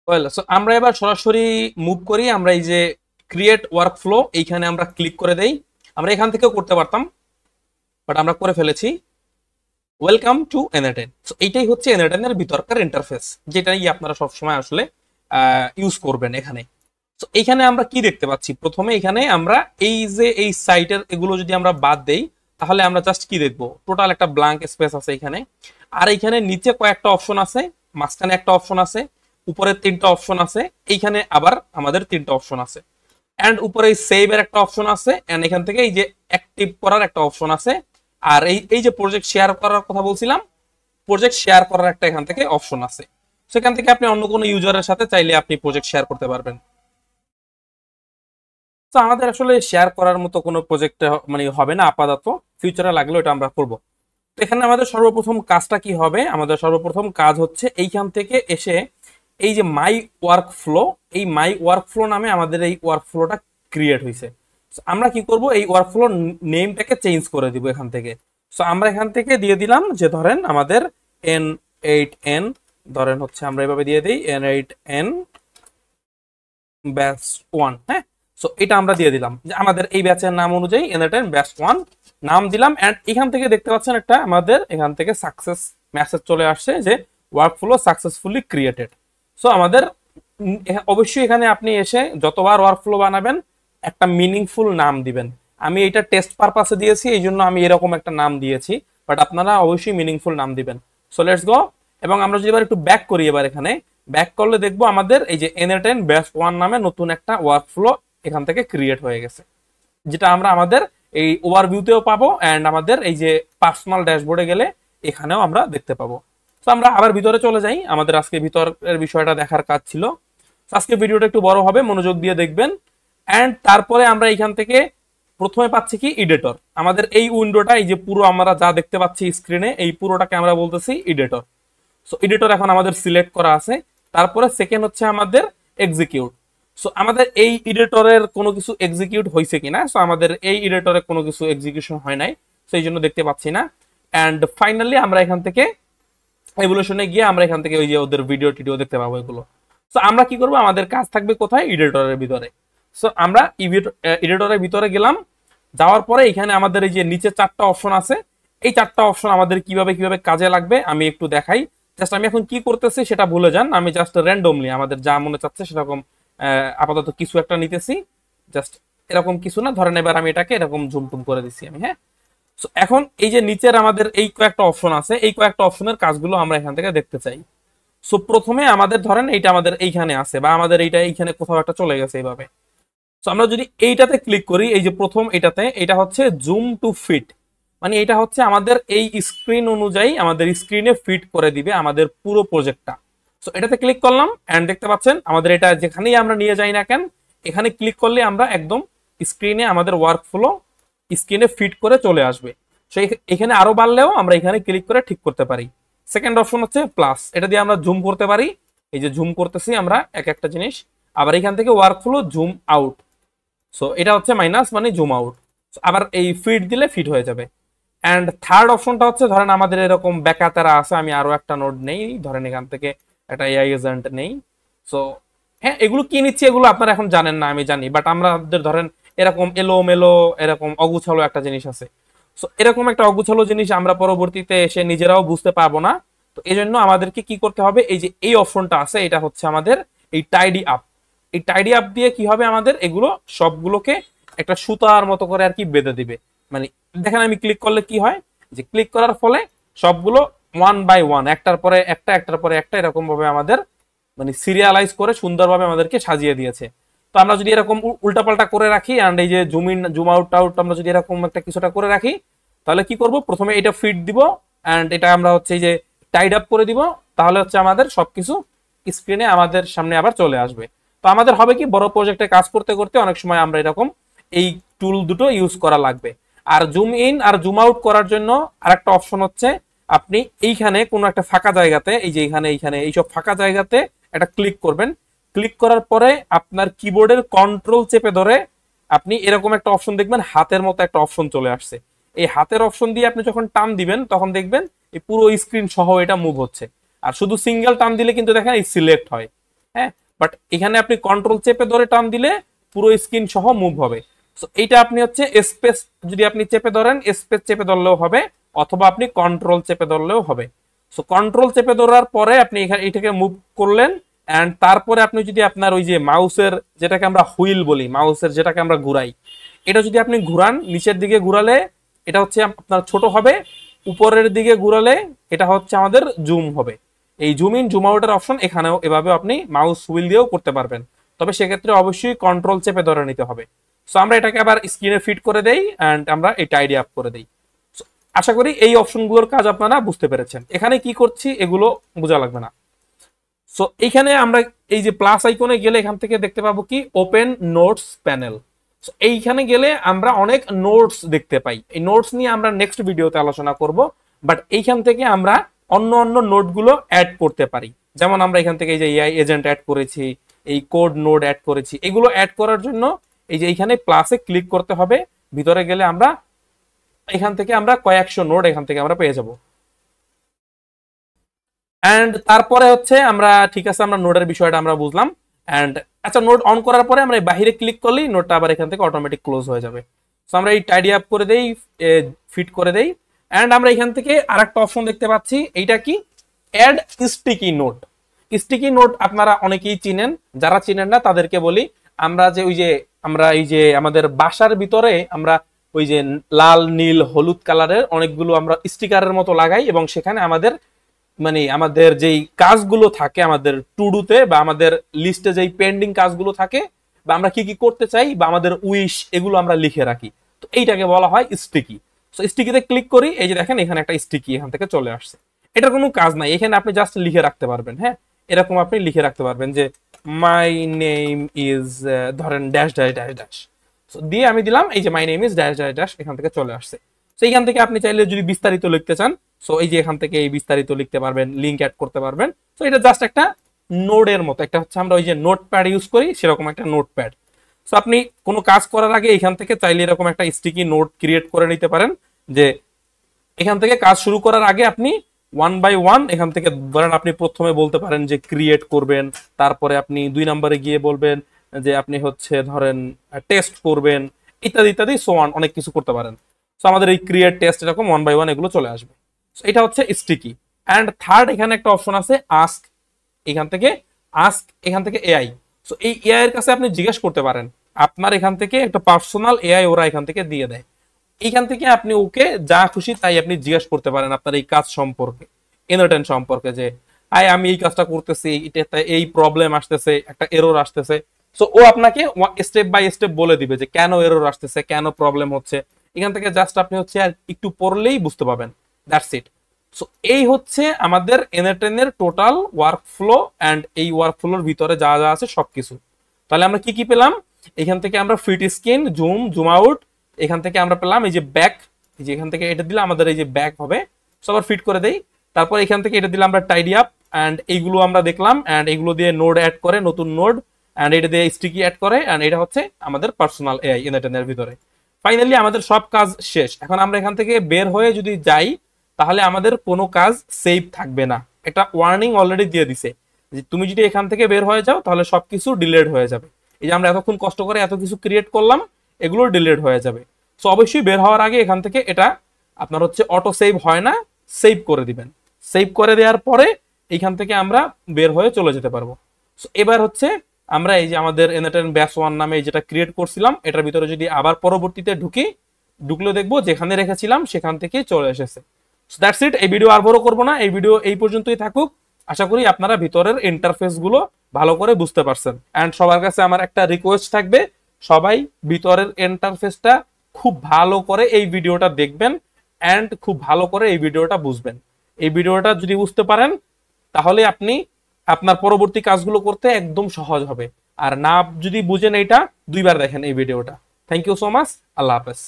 Well, so আমরা এবার সরাসরি মুভ করি। আমরা এই যে ক্রিয়েট ওয়ার্কফ্লো এইখানে আমরা ক্লিক করে দেই। আমরা এখান থেকেও করতে পারতাম, বাট আমরা করে ফেলেছি। Welcome to এনএটেন। সো এইটাই হচ্ছে এনএটেনের ভিতরকার ইন্টারফেস, যেটাই আপনারা সবসময় আসলে ইউজ করবেন এখানে। তো এইখানে আমরা কি দেখতে পাচ্ছি, প্রথমে এখানে আমরা এই যে এই সাইটের এগুলো যদি আমরা বাদ দেই, তাহলে আমরা জাস্ট কি দেখবো, টোটাল একটা ব্ল্যাঙ্ক স্পেস আছে এখানে। আর এইখানে নিচে কয়েকটা অপশন আছে, মাঝখানে একটা অপশন আছে, উপরে তিনটা অপশন আছে, এইখানে আবার আমাদের তিনটা অপশন আছে। এন্ড উপরে সেভ এর একটা অপশন আছে, এন্ড এখান থেকে এই যে অ্যাক্টিভ করার একটা অপশন আছে। আর এই এই যে প্রজেক্ট শেয়ার করার কথা বলছিলাম, প্রজেক্ট শেয়ার করার একটা এখান থেকে অপশন আছে। সেখান থেকে আপনি অন্য কোনো ইউজারের সাথে চাইলে আপনি প্রজেক্ট শেয়ার করতে পারবেন। তো আমাদের আসলে শেয়ার করার মতো কোনো প্রজেক্ট মানে হবে না আপাতত, ফিউচারে লাগলেও এটা আমরা করব। তো এখানে আমাদের সর্বপ্রথম কাজটা কি হবে, আমাদের সর্বপ্রথম কাজ হচ্ছে এইখান থেকে এসে এই যে মাই ওয়ার্ক ফ্লো, এই মাই ওয়ার্ক ফ্লো নামে আমাদের এই ওয়ার্ক ফ্লোটা ক্রিয়েট হয়েছে। আমরা কি করব, এই ওয়ার্ক ফ্লো নেমটাকে চেঞ্জ করে দিব এখান থেকে। সো আমরা এখান থেকে দিয়ে দিলাম যে ধরেন আমাদের N8N, ধরেন হচ্ছে আমরা এভাবে দিয়ে দিই N8N ব্যাচ 1। হ্যাঁ, সো এটা আমরা দিয়ে দিলাম যে আমাদের এই ব্যাচের নাম অনুযায়ী N8N ব্যাচ 1 নাম দিলাম। এন্ড এখান থেকে দেখতে পাচ্ছেন একটা আমাদের এখান থেকে সাকসেস মেসেজ চলে আসছে যে work flow successfully created. So আমাদের অবশ্যই এখানে আপনি এসে যতবার ওয়ার্ক ফ্লো বানাবেন একটা মিনিংফুল নাম দিবেন। আমি এটা টেস্ট পারপাসে দিয়েছি, এই জন্য আমি এরকম একটা নাম দিয়েছি, বাট আপনারা অবশ্যই মিনিংফুল নাম দিবেন। So let's go. এবং আমরা যদি এবার একটু ব্যাক করি, এবার এখানে ব্যাক করলে দেখবো আমাদের এই যে N8N ব্যাচ 1 নামে নতুন একটা ওয়ার্ক ফ্লো এখান থেকে ক্রিয়েট হয়ে গেছে, যেটা আমরা আমাদের এই ওভারভিউতেও পাবো এন্ড আমাদের এই যে পার্সোনাল ড্যাশবোর্ডে গেলে এখানেও আমরা দেখতে পাবো। তো আমরা আবার ভিতরে চলে যাই, আমাদের আজকে ভিতরের বিষয়টা দেখার কাজ ছিল। আজকে ভিডিওটা একটু বড় হবে, মনোযোগ দিয়ে দেখবেন। এন্ড তারপরে আমরা এখান থেকে প্রথমে পাচ্ছি কি ইডিটর। আমাদের এই উইন্ডোটা, এই যে পুরো আমরা যা দেখতে পাচ্ছি স্ক্রিনে, এই পুরোটাকে আমরা বলতেছি ইডিটর। সো এডিটর এখন আমাদের সিলেক্ট করা আছে। তারপরে সেকেন্ড হচ্ছে আমাদের এক্সিকিউট। সো আমাদের এই এডিটরের কোনো কিছু এক্সিকিউট হয়েছে কিনা, সো আমাদের এই এডিটরে কোনো কিছু এক্সিকিউশন হয় নাই, সেই জন্য দেখতে পাচ্ছি না। অ্যান্ড ফাইনালি আমরা এখান থেকে এভলিউশনে গিয়ে আমরা এখান থেকে ওই যে ওদের ভিডিও টিডিও দেখতে পাবো এগুলো। সো আমরা কি করবো, আমাদের কাজ থাকবে কোথায়, এডিটরের ভিতরে। সো আমরা এডিটরের ভিতরে গেলাম, যাওয়ার পরে এখানে আমাদের এই যে নিচে চারটা অপশন আছে, এই চারটা অপশন আমাদের কিভাবে কিভাবে কাজে লাগবে আমি একটু দেখাই। জাস্ট আমি এখন কি করতেছি সেটা ভুলে যান, আমি জাস্ট র্যান্ডমলি আমাদের যা মনে চাচ্ছে সেরকম আপাতত কিছু একটা নিতেছি। জাস্ট এরকম কিছু না, ধরেন এবার আমি এটাকে এরকম ঝুম টুম করে দিচ্ছি আমি। হ্যাঁ, সো এখন এই যে নিচের আমাদের এই কয়েকটা অপশন আছে, এই কয়েকটা অপশনের কাজগুলো আমরা এখান থেকে দেখতে চাই। সো প্রথমে আমাদের ধরেন এইটা আমাদের এইখানে আছে, বা আমাদের এইটা এইখানে কোথাও একটা চলে গেছে এইভাবে। সো আমরা যদি এইটাতে ক্লিক করি, এই যে প্রথম এটাতে, এটা হচ্ছে জুম টু ফিট, মানে এটা হচ্ছে আমাদের এই স্ক্রিন অনুযায়ী আমাদের স্ক্রিনে ফিট করে দিবে আমাদের পুরো প্রজেক্টটা। সো এটাতে ক্লিক করলাম এন্ড দেখতে পাচ্ছেন আমাদের এটা যেখানেই আমরা নিয়ে যাই না কেন, এখানে ক্লিক করলে আমরা একদম স্ক্রিনে আমাদের ওয়ার্ক ফ্লো স্ক্রিনে ফিট করে চলে আসবে। সো এখানে আরো বাড়লেও আমরা এখানে ক্লিক করে ঠিক করতে পারি। সেকেন্ড অপশন হচ্ছে প্লাস, এটা দিয়ে আমরা জুম করতে পারি। এই যে জুম করতেছি আমরা এক একটা জিনিস। আবার এখান থেকে work flow zoom out, so এটা হচ্ছে মাইনাস মানে জুম আউট। আবার এই ফিট দিলে ফিট হয়ে যাবে। অ্যান্ড থার্ড অপশনটা হচ্ছে ধরেন আমাদের এরকম ব্যাকাতারা আছে, আমি আরো একটা নোড নেই, ধরেন এখান থেকে একটা এআই এজেন্ট নেই। সো হ্যাঁ, এগুলো কি নিচ্ছে এগুলো আপনারা এখন জানেন না আমি জানি, বাট আমাদের ধরেন এরকম এলো মেলো এরকম অগুছালো একটা জিনিস আছে। সো এরকম একটা অগুছালো জিনিস আমরা পরবর্তীতে এসে নিজেরাও বুঝতে পারবো না। তো এই জন্য আমাদেরকে কি করতে হবে, এই যে এই অপশনটা আছে, এটা হচ্ছে আমাদের এই টাইডি আপ। এই টাইডি আপ দিয়ে কি হবে, আমাদের এগুলো সবগুলোকে একটা সুতার মতো করে আর কি বেঁধে দিবে। মানে দেখেন আমি ক্লিক করলে কি হয়, যে ক্লিক করার ফলে সবগুলো ওয়ান বাই ওয়ান, একটার পরে একটা একটার পরে একটা এরকম ভাবে আমাদের মানে সিরিয়ালাইজ করে সুন্দরভাবে আমাদেরকে সাজিয়ে দিয়েছে। তো আমরা যদি এরকম উল্টাপাল্টা করে রাখি অ্যান্ড এই যে zoom in zoom out out আমরা যদি এরকম একটা কিছুটা করে রাখি, তাহলে কি করব, প্রথমে এটা ফিট দিব অ্যান্ড এটা আমরা হচ্ছে এই যে টাইড আপ করে দিব, তাহলে হচ্ছে আমাদের সবকিছু স্ক্রিনে আমাদের সামনে আবার চলে আসবে। তো আমাদের হবে কি, বড় প্রজেক্টে কাজ করতে করতে অনেক সময় আমরা এরকম এই টুল দুটো ইউজ করা লাগবে। আর জুম ইন আর জুম আউট করার জন্য আরেকটা অপশন হচ্ছে, আপনি এইখানে কোনো একটা ফাঁকা জায়গাতে, এই যে এইখানে এইখানে এইসব ফাঁকা জায়গাতে একটা ক্লিক করবেন। ক্লিক করার পরে আপনার কিবোর্ডের কন্ট্রোল চেপে ধরে আপনি এরকম একটা অপশন দেখবেন, হাতের মতো একটা অপশন চলে আসছে। এই হাতের অপশন দিয়ে আপনি যখন টান দিবেন তখন দেখবেন এই পুরো স্ক্রিন সহ এটা মুভ হচ্ছে। আর শুধু সিঙ্গেল টান দিলে কিন্তু দেখেন এই সিলেক্ট হয়। হ্যাঁ, বাট এখানে আপনি কন্ট্রোল চেপে ধরে টান দিলে পুরো স্ক্রিন সহ মুভ হবে। সো এইটা আপনি হচ্ছে স্পেস যদি আপনি চেপে ধরেন, স্পেস চেপে ধরলেও হবে, অথবা আপনি কন্ট্রোল চেপে ধরলেও হবে। সো কন্ট্রোল চেপে ধরার পরে আপনি এখানে এটাকে মুভ করলেন, এন্ড তারপরে আপনি যদি আপনার ওই যে মাউসের যেটাকে আমরা হুইল বলি, মাউসের যেটাকে আমরা ঘুরাই, এটা যদি আপনি ঘুরান, নিচের দিকে ঘুরালে এটা হচ্ছে আপনার ছোট হবে, উপরের দিকে ঘুরালে এটা হচ্ছে আমাদের জুম হবে। এই জুম ইন জুম আউটের অপশন এখানেও এভাবে আপনি মাউস হুইল দিয়েও করতে পারবেন, তবে সেক্ষেত্রে অবশ্যই কন্ট্রোল চেপে ধরে নিতে হবে। সো আমরা এটাকে আবার স্ক্রিনে ফিট করে দেই এন্ড আমরা এই টাইডি আপ করে দেই। আশা করি এই অপশনগুলোর কাজ আপনারা বুঝতে পেরেছেন। এখানে কি করছি এগুলো বোঝা লাগবে না। সো এইখানে আমরা এই যে প্লাস আইকনে গেলে এখান থেকে দেখতে পাবো কি ওপেন নোটস প্যানেল। এইখানে গেলে আমরা অনেক নোটস দেখতে পাই। এই নোটস নিয়ে আমরা নেক্সট ভিডিওতে আলোচনা করব, বাট এইখান থেকে আমরা অন্য অন্য নোটগুলো অ্যাড করতে পারি। যেমন আমরা এখান থেকে এই যে এআই এজেন্ট অ্যাড করেছি, এই কোড নোড অ্যাড করেছি, এগুলো অ্যাড করার জন্য এই যে এইখানে প্লাসে ক্লিক করতে হবে। ভিতরে গেলে আমরা এখান থেকে আমরা কয়েকশো নোট এখান থেকে আমরা পেয়ে যাব। এন্ড তারপরে হচ্ছে আমরা ঠিক আছে, আমরা নোডের বিষয়টা আমরা বুঝলাম। এন্ড আচ্ছা, নোড অন করার পরে আমরা বাইরে ক্লিক করলেই নোটটা আবার এখান থেকে অটোমেটিক ক্লোজ হয়ে যাবে। সো আমরা এই টাইডি আপ করে দেই, ফিট করে দেই। এন্ড আমরা এখান থেকে আরেকটা অপশন দেখতে পাচ্ছি, এইটা কি add sticky note. Sticky note আপনারা অনেকেই চিনেন, যারা চিনেন না তাদেরকে বলি, আমরা যে ওই যে আমরা এই যে আমাদের বাসার ভিতরে আমরা ওই যে লাল নীল হলুদ কালারের অনেকগুলো আমরা স্টিকারের মতো লাগাই, এবং সেখানে আমাদের মানে আমাদের যেই কাজগুলো থাকে আমাদের টুডুতে বা আমাদের লিস্টে যেই পেন্ডিং কাজগুলো থাকে বা আমরা কি কি করতে চাই বা আমাদের উইশ, এগুলো আমরা লিখে রাখি। তো এইটাকে বলা হয় স্টিকি। সো স্টিকিতে ক্লিক করি, এই যে দেখেন এখানে একটা স্টিকি এখান থেকে চলে আসছে। এটার কোনো কাজ নাই, এখানে আপনি জাস্ট লিখে রাখতে পারবেন। হ্যাঁ, এরকম আপনি লিখে রাখতে পারবেন যে মাই নেম ইজ ধরেন ড্যাশ ড্যাশ ড্যাশ ড্যাশ, দিয়ে আমি দিলাম এই যে my name is dash dash dash, এখান থেকে চলে আসছে। তো এইখান থেকে আপনি চাইলে যদি বিস্তারিত লিখতে চান, সো এই যে এখান থেকে এই বিস্তারিত লিখতে পারবেন, লিঙ্ক অ্যাড করতে পারবেন। তো এটা জাস্ট একটা নোডের মতো, একটা হচ্ছে আমরা ওই যে নোটপ্যাড ইউজ করি সেরকম একটা নোটপ্যাড। সো আপনি কোনো কাজ করার আগে এখান থেকে চাইলে এরকম একটা স্টিকি নোট ক্রিয়েট করে নিতে পারেন, যে এখান থেকে কাজ শুরু করার আগে আপনি ওয়ান বাই ওয়ান এখান থেকে ধরেন আপনি প্রথমে বলতে পারেন যে ক্রিয়েট করবেন, তারপরে আপনি 2 নম্বরে গিয়ে বলবেন যে আপনি হচ্ছে ধরেন টেস্ট করবেন, ইত্যাদি ইত্যাদি, সো অন অনেক কিছু করতে পারেন। সো আমাদের এই ক্রিয়েট টেস্ট এরকম ওয়ান বাই ওয়ান এগুলো চলে আসবে। এটা হচ্ছে স্টিকি। অ্যান্ড থার্ড এখানে একটা অপশন আছে আস্ক, এখান থেকে আস্ক, এখান থেকে এআই। সো এই এআই এর কাছে আপনি জিজ্ঞেস করতে পারেন, আপনার এখান থেকে একটা পার্সোনাল এআই ওরা এখান থেকে দিয়ে দেয়। এইখান থেকে আপনি ওকে যা খুশি তাই আপনি জিজ্ঞেস করতে পারেন আপনার এই কাজ সম্পর্কে, এনোটেন সম্পর্কে, যে আমি এই কাজটা করতেছি, এটা এই প্রবলেম আসতেছে, একটা এরর আসতেছে। সো ও আপনাকে স্টেপ বাই স্টেপ বলে দিবে যে কেন এরর আসতেছে, কেন প্রবলেম হচ্ছে। এখান থেকে জাস্ট আপনি হচ্ছে আর একটু পড়লেই বুঝতে পাবেন, দ্যাটস ইট। সো এই হচ্ছে আমাদের এনোটেনের টোটাল ওয়ার্কফ্লো, অ্যান্ড এই ওয়ার্কফ্লোর ভিতরে যা যা আছে সবকিছু। তাহলে আমরা কি কি পেলাম, এখান থেকে আমরা fit screen, zoom, zoom out, এখান থেকে আমরা পেলাম এই যে ব্যাক, এই যে এখান থেকে এটা দিলে আমাদের এই যে ব্যাক হবে, সবার ফিট করে দেই। তারপর এখান থেকে এটা দিলে আমরা টাইডি আপ, অ্যান্ড এইগুলো আমরা দেখলাম, অ্যান্ড এগুলো দিয়ে নোড অ্যাড করে, নতুন নোড, অ্যান্ড এটা দিয়ে স্টিকি অ্যাড করে, অ্যান্ড এটা হচ্ছে আমাদের পার্সোনাল এআই এনোটেনের ভিতরে। ফাইনালি আমাদের সব কাজ শেষ। এখন আমরা এখান থেকে বের হয়ে যদি যাই, তাহলে আমাদের কোনো কাজ সেভ থাকবে না। এটা ওয়ার্নিং অলরেডি দিয়ে দিছে যে তুমি যদি এখান থেকে বের হয়ে যাও তাহলে সবকিছু ডিলেট হয়ে যাবে। এই যে আমরা এতক্ষণ কষ্ট করে এত কিছু ক্রিয়েট করলাম, এগুলো ডিলেট হয়ে যাবে। সো অবশ্যই বের হওয়ার আগে এখান থেকে এটা আপনার হচ্ছে অটো সেভ হয় না, সেভ করে দিবেন। সেভ করে দেওয়ার পরে এইখান থেকে আমরা বের হয়ে চলে যেতে পারবো। সো এবার হচ্ছে আমরা এই যে আমাদের এনোটেন ব্যাস 1 নামে যেটা ক্রিয়েট করছিলাম, এটার ভিতরে যদি আবার পরবর্তীতে ঢুকলে দেখবো যেখানে রেখেছিলাম সেখান থেকে চলে এসেছে। So that's it. এই ভিডিও আর বড় করবো না, এই ভিডিও এই পর্যন্তই থাকুক। আশা করি আপনারা ভিতরের ইন্টারফেস গুলো ভালো করে বুঝতে পারছেন। এন্ড সবার কাছে আমার একটা রিকোয়েস্ট থাকবে, সবাই ভিতরের ইন্টারফেসটা খুব ভালো করে এই ভিডিওটা দেখবেন, এন্ড খুব ভালো করে এই ভিডিওটা বুঝবেন। এই ভিডিওটা যদি বুঝতে পারেন তাহলে আপনি আপনার পরবর্তী কাজগুলো করতে একদম সহজ হবে। আর না যদি বুঝেন, এইটা 2বার দেখেন এই ভিডিওটা। Thank you so much. আল্লাহ হাফেজ।